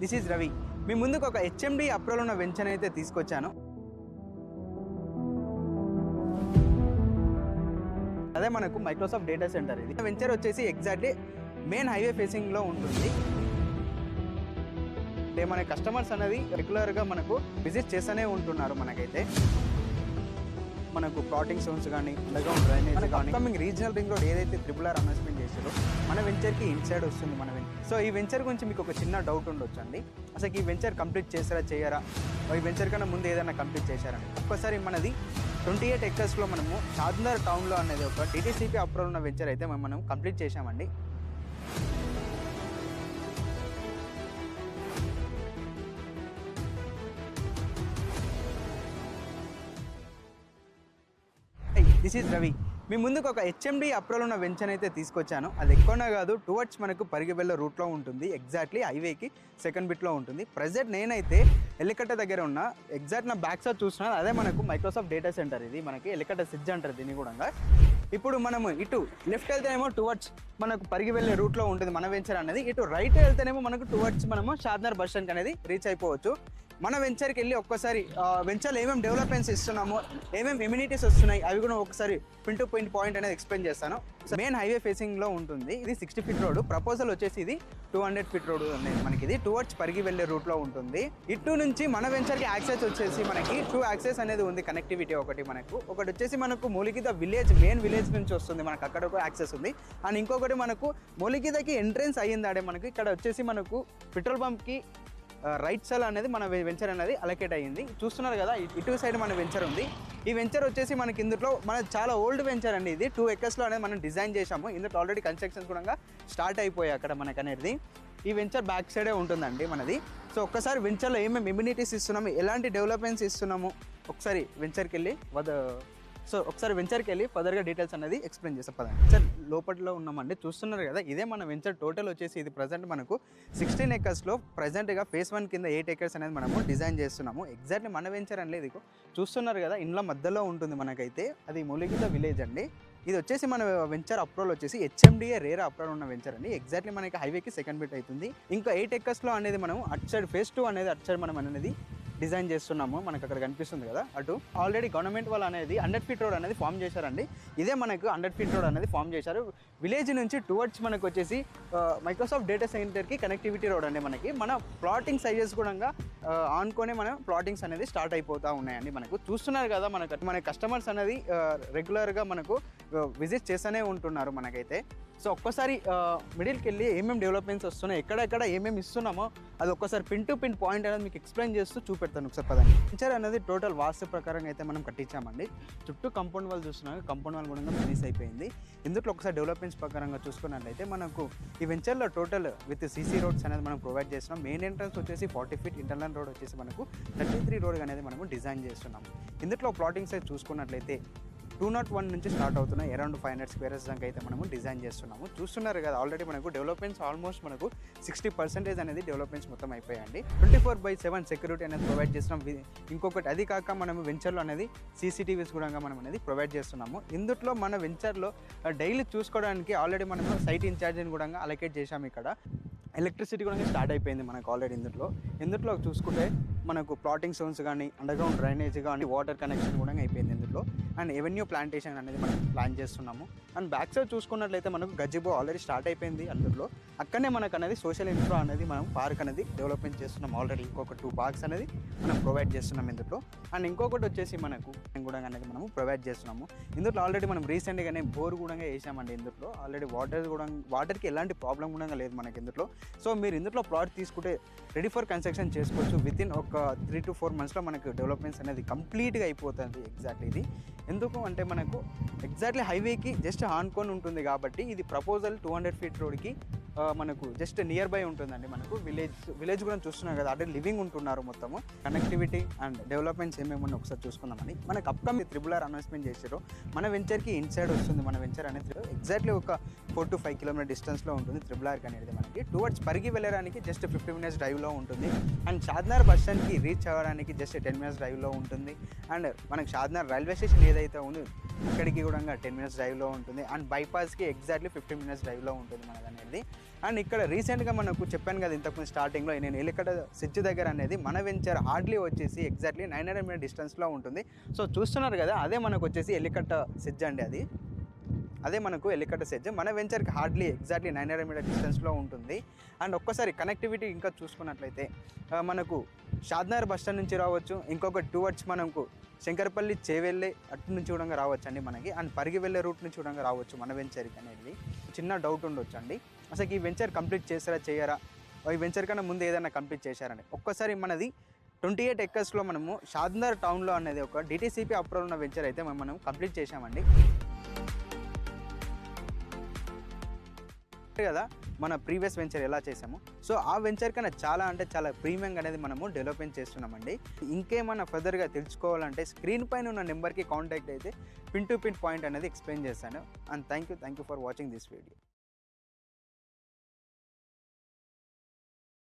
This is Ravi. మీ ముందుకు ఒక HMD approval ఉన్న వెంచర్ అయితే తీసుకొచ్చాను. అదే మనకు మైక్రోసాఫ్ట్ డేటా సెంటర్. ఇది వెంచర్ వచ్చేసి ఎగ్జాక్ట్లీ మెయిన్ హైవే ఫేసింగ్లో ఉంటుంది. అంటే మన కస్టమర్స్ అనేది రెగ్యులర్గా మనకు విజిట్ చేస్తూనే ఉంటున్నారు. మనకైతే మనకు ప్లాటింగ్ జోన్స్ కానీ అండర్గ్రౌండ్ డ్రైనేజ్ కానీ అప్కమింగ్ రీజనల్ రింగ్ రోడ్ ఏదైతే ట్రిపుల్ అనౌన్స్మెంట్ చేశారో మన వెంచర్కి ఇన్సైడ్ వస్తుంది మన వెంచర్. సో ఈ వెంచర్ గురించి మీకు ఒక చిన్న డౌట్ ఉండొచ్చు అండి, అసలు ఈ వెంచర్ కంప్లీట్ చేశారా చేయరా, ఈ వెంచర్ కన్నా ముందు ఏదైనా కంప్లీట్ చేశారని. ఒక్కసారి మనది 28 ఎకర్స్లో మనము చార్మినార్ టౌన్లో అనేది ఒక డిటిసిపి అప్రూవల్ ఉన్న వెంచర్ అయితే మనం కంప్లీట్ చేశామండి. This is Ravi. మీ ముందుకు ఒక హెచ్ఎండి అప్రూవల్ ఉన్న వెంచర్ అయితే తీసుకొచ్చాను. అది ఎక్కువనే కాదు, టువర్డ్స్ మనకు పరిగిబెల్ల రూట్లో ఉంటుంది. ఎగ్జాక్ట్లీ హైవేకి సెకండ్ బిట్లో ఉంటుంది. ప్రజెంట్ నేనైతే ఎల్లికట్ట దగ్గర ఉన్న ఎగ్జాక్ట్ నా బ్యాక్ సైడ్ చూస్తున్నాను. అదే మనకు మైక్రోసాఫ్ట్ డేటా సెంటర్. ఇది మనకి ఎల్లికట్ట సిడ్జ్ అంటారు దీన్ని కూడా. ఇప్పుడు మనము ఇటు లెఫ్ట్ వెళ్తేనేమో టువర్డ్స్ మనకు పరిగిబెల్లే రూట్లో ఉంటుంది మన వెంచర్ అనేది. ఇటు రైట్ వెళ్తేనేమో మనకు టువర్డ్స్ మనము చార్మినార్ బస్ స్టాండ్ అనేది రీచ్ అయిపోవచ్చు. మన వెంచర్కి వెళ్ళి ఒక్కసారి వెంచర్లో ఏమేమి డెవలప్మెంట్స్ ఇస్తున్నామో, ఏమేమి ఇమ్యూనిటీస్ వస్తున్నాయి, అవి కూడా ఒకసారి పాయింట్ అనేది ఎక్స్ప్లెయిన్ చేస్తాను. మెయిన్ హైవే ఫేసింగ్లో ఉంటుంది. ఇది 60 ఫీట్ రోడ్. ప్రపోజల్ వచ్చేసి ఇది 200 ఫీట్ రోడ్ ఉంది మనకి. ఇది టువర్డ్స్ పరిగి వెళ్ళే రూట్లో ఉంటుంది. ఇటు నుంచి మన వెంచర్కి యాక్సెస్ వచ్చేసి మనకి 2 యాక్సెస్ అనేది ఉంది. కనెక్టివిటీ ఒకటి వచ్చేసి మనకు మూలిగిద విలేజ్, మెయిన్ విలేజ్ నుంచి వస్తుంది మనకు, అక్కడ ఒక యాక్సెస్ ఉంది. అండ్ ఇంకొకటి మనకు మూలిగిదకి ఎంట్రెన్స్ అయ్యిందాడే మనకి. ఇక్కడ వచ్చేసి మనకు పెట్రోల్ బంప్కి రైట్ సైడ్ అనేది మన వెంచర్ అనేది అలొకేట్ అయ్యింది. చూస్తున్నారు కదా, ఇటు సైడ్ మన వెంచర్ ఉంది. ఈ వెంచర్ వచ్చేసి మనకి ఇందులో మన చాలా ఓల్డ్ వెంచర్ అండి. ఇది 2 ఎకర్స్లో అనేది మనం డిజైన్ చేశాము. ఇందులో ఆల్రెడీ కన్స్ట్రక్షన్స్ కూడా స్టార్ట్ అయిపోయాయి అక్కడ మనకు అనేది. ఈ వెంచర్ బ్యాక్ సైడే ఉంటుందండి మనది. సో ఒక్కసారి వెంచర్లో ఏమేమి ఇమ్యూనిటీస్ ఇస్తున్నాము, ఎలాంటి డెవలప్మెంట్స్ ఇస్తున్నాము, ఒకసారి వెంచర్కి వెళ్ళి ఫర్దర్గా డీటెయిల్స్ అనేది ఎక్స్ప్లెయిన్ చేస్తాం. పదండి. సార్ లోపట్లో ఉన్నామండి, చూస్తున్నారు కదా. ఇదే మన వెంచర్ టోటల్ వచ్చేసి ఇది ప్రజెంట్ మనకు 16 ఎకర్స్లో ప్రజెంట్గా ఫేస్ 1 కింద 8 ఎకర్స్ అనేది మనము డిజైన్ చేస్తున్నాము. ఎగ్జాక్ట్లీ మన వెంచర్ అనేది ఇది చూస్తున్నారు కదా, ఇంట్లో మధ్యలో ఉంటుంది మనకైతే. అది మూలిగిద విలేజ్ అండి. ఇది వచ్చేసి మన వెంచర్ అప్రూవల్ వచ్చేసి హెచ్ఎండిఏ రేరా అప్రూవల్ ఉన్న వెంచర్ అండి. ఎగ్జాక్ట్లీ మనకి హైవేకి సెకండ్ బిట్ అవుతుంది. ఇంకా 8 ఎకర్స్లో అనేది మనం అటు సైడ్ ఫేస్ 2 అనేది అటు సైడ్ మనం అనేది డిజైన్ చేస్తున్నాము. మనకు అక్కడ కనిపిస్తుంది కదా, అటు ఆల్రెడీ గవర్నమెంట్ వాళ్ళు అనేది 100 ఫీట్ రోడ్ అనేది ఫామ్ చేశారండి. ఇదే మనకు 100 ఫీట్ రోడ్ అనేది ఫామ్ చేశారు. విలేజ్ నుంచి టువర్డ్స్ మనకు వచ్చేసి మైక్రోసాఫ్ట్ డేటా సెంటర్కి కనెక్టివిటీ రోడ్ అండి మనకి. మన ప్లాటింగ్ సైజెస్ కూడా ఆనుకొని మన ప్లాటింగ్స్ అనేది స్టార్ట్ అయిపోతూ ఉన్నాయండి. మనకు చూస్తున్నారు కదా, మన కస్టమర్స్ అనేది రెగ్యులర్గా మనకు విజిట్ చేస్తూనే ఉంటున్నారు మనకైతే. సో ఒక్కసారి మిడిల్కి వెళ్ళి ఏమేమి డెవలప్మెంట్స్ వస్తున్నాయి, ఎక్కడెక్కడ ఏమేమి ఇస్తున్నామో అది ఒక్కసారి పిన్ పాయింట్ అనేది మీకు ఎక్స్ప్లెయిన్ చేస్తూ చూపెడతాను ఒకసారి. పదండి. వెంచర్ అనేది టోటల్ వాస్తు ప్రకారంగా అయితే మనం కట్టించామండి. చుట్టూ కాంపౌండ్ వాళ్ళు చూస్తున్నాం, కాంపౌండ్ వాళ్ళు కూడా ఫినిష్ అయిపోయింది. ఇందులో ఒకసారి డెవలప్మెంట్స్ ప్రకారంగా చూసుకున్నట్లయితే మనకు ఈ వెంచర్లో టోటల్ విత్ సీసీ రోడ్స్ అనేది మనం ప్రొవైడ్ చేస్తున్నాం. మెయిన్ ఎంట్రన్స్ వచ్చేసి 40 ఫీట్, ఇంటర్నల్ రోడ్ వచ్చేసి మనకు 33 రోడ్ అనేది మనము డిజైన్ చేస్తున్నాం. ఇందులో ప్లాటింగ్ సైజ్ చూసుకున్నట్లయితే 201 నుంచి స్టార్ట్ అవుతున్నాయి. అరౌండ్ 500 స్క్వేర్స్ దాకా అయితే మనము డిజైన్ చేస్తున్నాము. చూస్తున్నారు కదా, ఆల్రెడీ మనకు డెవలప్మెంట్స్ ఆల్మోస్ట్ మనకు 60% అనేది డెవలప్మెంట్స్ మొత్తం అయిపోయాయండి. 24/7 సెక్యూరిటీ అనేది ప్రొవైడ్ చేస్తున్నాం. ఇంకొకటి అది కాక మనము వెంచర్లో అనేది CCTVs కూడా మనం అనేది ప్రొవైడ్ చేస్తున్నాము. ఇందులో మన వెంచర్లో డైలీ చూసుకోవడానికి ఆల్రెడీ మనము సైట్ ఇన్ఛార్జ్ని కూడా అలొకేట్ చేశాము. ఇక్కడ ఎలక్ట్రిసిటీ కూడా స్టార్ట్ అయిపోయింది మనకు ఆల్రెడీ. ఇందులో చూసుకుంటే మనకు ప్లాటింగ్ జోన్స్ కానీ, అండర్గ్రౌండ్ డ్రైనేజ్ కానీ, వాటర్ కనెక్షన్ కూడా అయిపోయింది ఇందులో. అండ్ ఎవెన్యూ ప్లాంటేషన్ అనేది మనం ప్లాన్ చేస్తున్నాము. అండ్ బ్యాక్ సైడ్ చూసుకున్నట్లయితే మనకు గజిబో ఆల్రెడీ స్టార్ట్ అయిపోయింది అందులో. అక్కడనే మనకు అనేది సోషల్ ఇన్ఫ్రా అనేది మనం పార్క్ అనేది డెవలప్మెంట్ చేస్తున్నాం. ఆల్రెడీ ఇంకొక 2 పార్క్స్ అనేది మనం ప్రొవైడ్ చేస్తున్నాం ఇందులో. అండ్ ఇంకొకటి వచ్చేసి మనకు కూడా అనేది మనము ప్రొవైడ్ చేస్తున్నాము. ఇందులో ఆల్రెడీ మనం రీసెంట్గానే బోర్ కూడా వేసామండి. ఇందులో ఆల్రెడీ వాటర్కి ఎలాంటి ప్రాబ్లం కూడా లేదు మనకి ఇందులో. సో మీరు ఇందులో ప్లాట్ తీసుకుంటే రెడీ ఫర్ కన్స్ట్రక్షన్ చేసుకోవచ్చు. వితిన్ ఒక 3 to 4 మంత్స్లో మనకు డెవలప్మెంట్స్ అనేది కంప్లీట్గా అయిపోతుంది. ఎగ్జాక్ట్లీ ఇది ఎందుకు అంటే మనకు ఎగ్జాక్ట్లీ హైవేకి జస్ట్ ఆనుకొని ఉంటుంది కాబట్టి ఇది ప్రపోజల్ 200 ఫీట్ రోడ్కి మనకు జస్ట్ నియర్ బై ఉంటుందండి. మనకు విలేజ్ కూడా చూస్తున్నాం కదా, అదే లివింగ్ ఉంటున్నారు మొత్తము. కనెక్టివిటీ అండ్ డెవలప్మెంట్స్ ఏమేమి ఒకసారి చూసుకుందామని. మనకు అప్కమింగ్ ట్రిపుల్ అనౌన్స్మెంట్ చేశారు. మన వెంచర్కి ఇన్సైడ్ వస్తుంది మన వెంచర్ అనేది. ఎగ్జాక్ట్లీ ఒక 4 to 5 కిలోమీటర్ డిస్టెన్స్లో ఉంటుంది ట్రిపుల్ ఆర్క్ అనేది మనకి. టువర్డ్స్ పరిగి వెళ్ళడానికి జస్ట్ 15 minutes డ్రైవ్లో ఉంటుంది. అండ్ చార్మినార్ బస్ స్టాండ్కి రీచ్ అవ్వడానికి జస్ట్ 10 minutes డ్రైవ్లో ఉంటుంది. అండ్ మనకు చార్మినార్ రైల్వే స్టేషన్ ఏదైతే ఉందో అక్కడికి కూడా 10 minutes డ్రైవ్లో ఉంటుంది. అండ్ బైపాస్కి ఎగ్జాక్ట్లీ 15 minutes డ్రైవ్లో ఉంటుంది మనది అనేది. అండ్ ఇక్కడ రీసెంట్గా మనకు చెప్పాను కదా ఇంతకుముందు స్టార్టింగ్లో నేను ఎలికట సిచ్ దగ్గర అనేది మన వెంచర్ హార్డ్లీ వచ్చేసి ఎగ్జాక్ట్లీ 900 మీటర్ డిస్టెన్స్లో ఉంటుంది. సో చూస్తున్నారు కదా అదే మనకు వచ్చేసి ఎలికట సిచ్ అండి. అదే మనకు ఎలికట సిచ్ మన వెంచర్కి హార్డ్లీ ఎగ్జాక్ట్లీ 900 మీటర్ డిస్టెన్స్లో ఉంటుంది. అండ్ ఒక్కసారి కనెక్టివిటీ ఇంకా చూసుకున్నట్లయితే మనకు షాద్నగర్ బస్ స్టాండ్ నుంచి రావచ్చు, ఇంకొక టువర్డ్స్ మనకు శంకరపల్లి చేవెళ్ళే అటు నుంచి కూడా రావచ్చు అండి మనకి. అండ్ పరిగి వెళ్ళే రూట్ నుంచి కూడా రావచ్చు మన వెంచర్కి అనేది. చిన్న డౌట్ ఉండొచ్చు అండి, అసలు ఈ వెంచర్ కంప్లీట్ చేస్తారా చేయరా, ఈ వెంచర్ కన్నా ముందు ఏదైనా కంప్లీట్ చేశారని. ఒక్కసారి మనది 28 ఎకర్స్లో మనము షాద్నగర్ టౌన్లో అనేది ఒక డిటీసీపీ అప్రూవల్ ఉన్న వెంచర్ అయితే మనం కంప్లీట్ చేశామండి కదా. మన ప్రీవియస్ వెంచర్ ఎలా చేసాము, సో ఆ వెంచర్ కన్నా చాలా అంటే చాలా ప్రీమియం అనేది మనము డెవలప్మెంట్ చేస్తున్నామండి. ఇంకేమైనా ఫర్దర్గా తెలుసుకోవాలంటే స్క్రీన్ పైన ఉన్న నెంబర్కి కాంటాక్ట్ అయితే పిన్ టు పిన్ పాయింట్ అనేది ఎక్స్ప్లెయిన్ చేశాను. And thank you for watching this video.